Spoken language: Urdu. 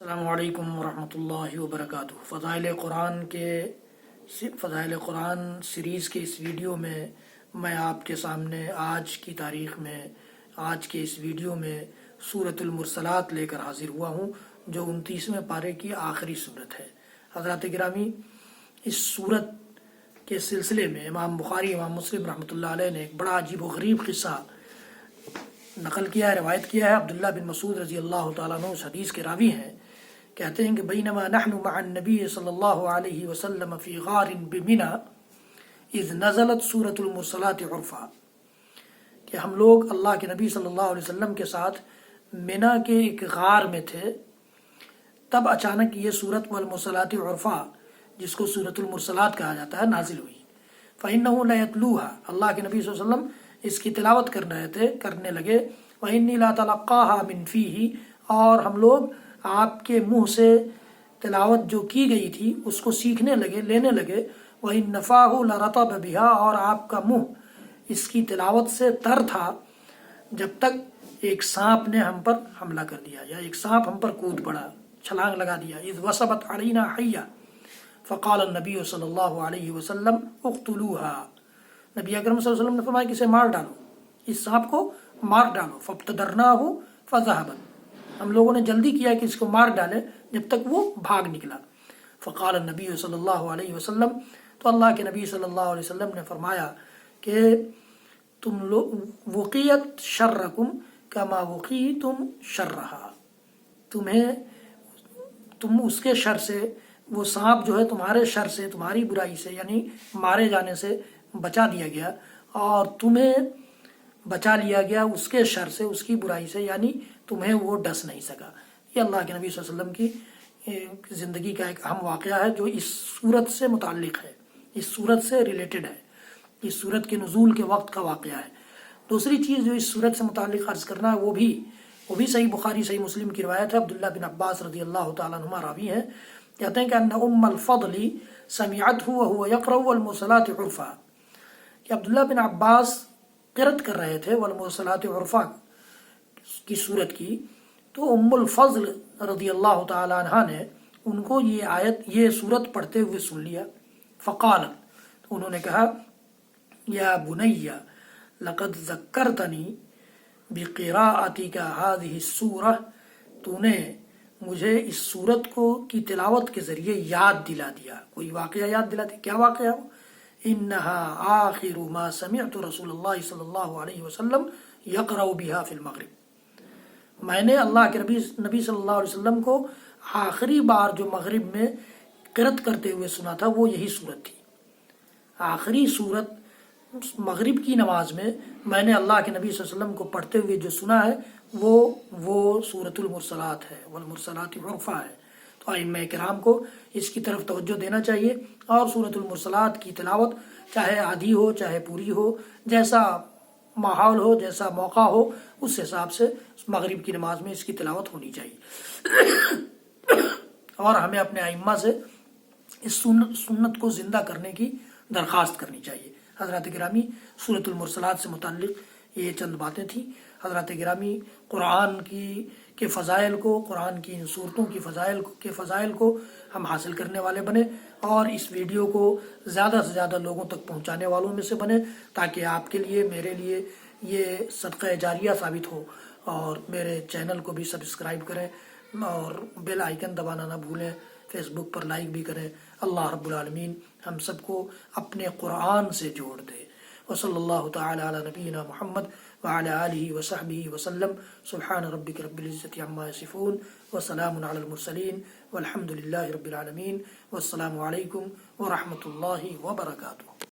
السلام علیکم ورحمۃ اللہ وبرکاتہ۔ فضائل قرآن سیریز کے اس ویڈیو میں آپ کے سامنے آج کی تاریخ میں آج کے اس ویڈیو میں سورۃ المرسلات لے کر حاضر ہوا ہوں، جو 29ویں پارے کی آخری سورت ہے۔ حضرات گرامی، اس سورت کے سلسلے میں امام بخاری، امام مسلم رحمۃ اللہ علیہ نے ایک بڑا عجیب و غریب قصہ نقل کیا ہے، روایت کیا ہے۔ عبداللہ بن مسعود رضی اللہ تعالیٰ عنہ اس حدیث کے راوی ہیں، کہتے ہیں کہ بینما نحن مع النبی صلی اللہ علیہ وسلم فی غار بمنا اذ نزلت سورۃ المرسلات عرفا، کہ ہم لوگ اللہ کے نبی صلی اللہ علیہ وسلم کے ساتھ منا کے ایک غار میں تھے، تب اچانک یہ سورۃ والمرسلات عرفا، جس کو سورۃ المرسلات کہا جاتا ہے، نازل ہوئی۔ فإنہ لیتلوها، اللہ کے نبی صلی اللہ علیہ وسلم اس کی تلاوت کرنے لگے۔ وإنی لا تلقاها من فیہ، اور ہم لوگ آپ کے منہ سے تلاوت جو کی گئی تھی اس کو سیکھنے لگے، لینے لگے۔ وإن نفاہ لرطب بها، اور آپ کا منہ اس کی تلاوت سے تر تھا، جب تک ایک سانپ نے ہم پر حملہ کر دیا، یا ایک سانپ ہم پر کود پڑا، چھلانگ لگا دیا۔ اذ وثبت علینا حیہ فقال النبی صلی اللہ علیہ وسلم اقتلوها، نبی اکرم صلی اللہ علیہ وسلم نے فرمایا کہ اسے مار ڈالو، اس سانپ کو مار ڈالو۔ فابتدرناہ فذهب، ہم لوگوں نے جلدی کیا کہ اس کو مار ڈالے، جب تک وہ بھاگ نکلا۔ فقال النبی صلی اللہ علیہ وسلم، تو اللہ کے نبی صلی اللہ علیہ وسلم نے فرمایا کہ تم لوگ وقیت شرکم کما وقیتم شرہا، تم اس کے شر سے، وہ سانپ جو ہے تمہارے شر سے، تمہاری برائی سے، یعنی مارے جانے سے بچا دیا گیا، اور تمہیں بچا لیا گیا اس کے شر سے، اس کی برائی سے، یعنی تمہیں وہ ڈس نہیں سکا۔ یہ اللہ کے نبی صلی اللہ علیہ وسلم کی زندگی کا ایک اہم واقعہ ہے، جو اس صورت سے متعلق ہے، اس صورت سے ریلیٹڈ ہے، اس صورت کے نزول کے وقت کا واقعہ ہے۔ دوسری چیز جو اس صورت سے متعلق عرض کرنا ہے، وہ بھی صحیح بخاری صحیح مسلم کی روایت ہے۔ عبداللہ بن عباس رضی اللہ تعالیٰ عنہما راوی ہیں، کہتے ہیں کہ ان ام الفضل سمعته وهو يقرأ والمرسلات عرفا، کہ عبداللہ بن عباس قرأت کر رہے تھے والمرسلات عرفا کی صورت کی، تو ام الفضل رضی اللہ تعالی عنہ نے ان کو یہ صورت پڑھتے ہوئے سن لیا۔ فقالت، انہوں نے کہا، یا بنی لقد ذکرتنی بقراءتک هذه السورہ، تو نے مجھے اس صورت کی تلاوت کے ذریعے یاد دلا دیا، کوئی واقعہ یاد دلا دیا۔ کیا واقعہ ہو؟ انہا آخر ما سمعت رسول اللہ صلی اللہ علیہ وسلم یقرأ بها فی المغرب، میں نے اللہ کے نبی صلی اللہ علیہ وسلم کو آخری بار جو مغرب میں قرأت کرتے ہوئے سنا تھا، وہ یہی صورت تھی۔ آخری صورت مغرب کی نماز میں نے اللہ کے نبی صلی اللہ علیہ وسلم کو پڑھتے ہوئے جو سنا ہے، وہ سورۃ المرسلات ہے، والمرسلات عرفا ہے۔ تو ائمہ کرام کو اس کی طرف توجہ دینا چاہیے، اور سورۃ المرسلات کی تلاوت چاہے آدھی ہو چاہے پوری ہو، جیسا ماحول ہو، جیسا موقع ہو، اس حساب سے مغرب کی نماز میں اس کی تلاوت ہونی چاہیے، اور ہمیں اپنے ائمہ سے اس سنت کو زندہ کرنے کی درخواست کرنی چاہیے۔ حضرات گرامی، سورۃ المرسلات سے متعلق یہ چند باتیں تھیں۔ حضرات گرامی، قرآن کے فضائل کو، قرآن کی ان صورتوں کے فضائل کو ہم حاصل کرنے والے بنے، اور اس ویڈیو کو زیادہ سے زیادہ لوگوں تک پہنچانے والوں میں سے بنے، تاکہ آپ کے لیے، میرے لیے یہ صدقہ جاریہ ثابت ہو۔ اور میرے چینل کو بھی سبسکرائب کریں، اور بیل آئیکن دبانا نہ بھولیں، فیس بک پر لائک بھی کریں۔ اللہ رب العالمین ہم سب کو اپنے قرآن سے جوڑ دے۔ وصلی اللہ تعالی علی نبینا محمد وعلی آلہ وصحبہ وسلم۔ سبحان ربک رب العزت عما یصفون، وسلام علی المرسلین، والحمد للہ رب العالمین، والسلام علیکم ورحمۃ اللہ وبرکاتہ۔